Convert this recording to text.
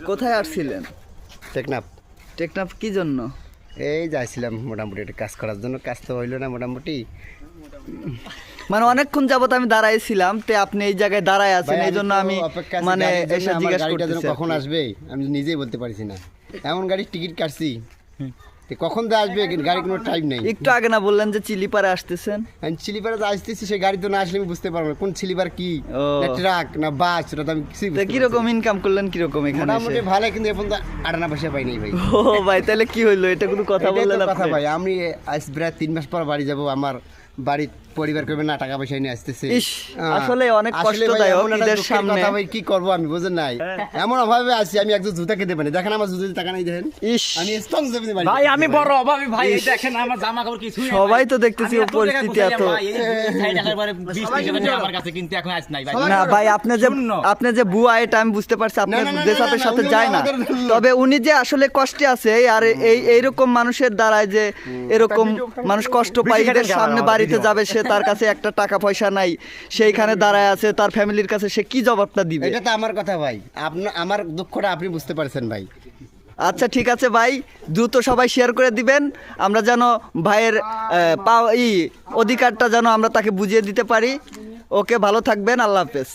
কোথায় আসছিলেন? টেকনাফ। টেকনাফ কি জন্য? এই যাইছিলাম মোটামুটি একটা কাজ করার জন্য, কাজ তো হইলো না মোটামুটি। মানে অনেকক্ষণ যাবত আমি দাঁড়াইছিলাম, তে আপনি এই জায়গায় দাঁড়ায় আছেন, এই জন্য আমি মানে এসে জিজ্ঞেস করতেছি কখন আসবে আমি নিজেই বলতে পারছি না। এমন গাড়ির টিকিট কাটছি, কখন তো আসবে গাড়ি কোনো টাইম নেই। একটু আগে না বললেন যে চিলিপাড়ে আসতেছেন? আমি চিলিপাড়ে আসতেছি, সেই গাড়ি তো না আসলে আমি বুঝতে পারবো না কোন চিলিপাড় কি, না ট্রাক না বাস, সেটা তো আমি কিছুই বুঝতে পারছি না। কিরকম ইনকাম করলেন কিরকম এখানে? মোটামুটি ভালো, কিন্তু এখন তো আটানা পয়সা পাই নাই ভাই। ও ভাই, তাহলে কি হইলো? এটা কোনো কথা বললেন কথা আপনি? ভাই, আমি আজ প্রায় 3 মাস পর বাড়ি যাব। আমার বাড়ির পরিবার করবে না, টাকা পয়সা নিয়ে আসতেছে। ইস, আসলে অনেক কষ্টদায়ক ঈদের সামনে। ভাই কি করবো আমি বুঝেন নাই, এমন অভাবে আছি আমি একজন জুতা খেতে পারি। দেখেন আমার জুতা টাকা নাই, দেখেন ইস আমি স্ট্রং জমি বাড়ি। ভাই আমি বড় অভাবী ভাই, এই দেখেন আমার জামা কাপড় কিছু নাই। সবাই তো দেখতেছি পরিস্থিতি এত। আমার কাছে কিন্তু এখন আজ নাই ভাই। না ভাই, আপনি যে বুয়া, এটা আমি বুঝতে পারছি, আপনার দেশাপের সাথে যায় না। তবে উনি যে আসলে কষ্টে আছে, আর এইরকম মানুষের দ্বারায় যে এরকম মানুষ কষ্ট পায়, ঈদের সামনে বাড়িতে যাবে, সে তার কাছে একটা টাকা পয়সা নাই, সেইখানে দাঁড়ায় আছে, তার ফ্যামিলির কাছে সে কি জবাবটা দিবে? এটা তো আমার কথা ভাই, আমার দুঃখটা আপনি বুঝতে পারছেন ভাই। আচ্ছা ঠিক আছে ভাই, দ্রুত সবাই শেয়ার করে দিবেন, আমরা যেন ভাইয়ের অধিকারটা যেন আমরা তাকে বুঝিয়ে দিতে পারি। ওকে, ভালো থাকবেন, আল্লাহ হাফেজ।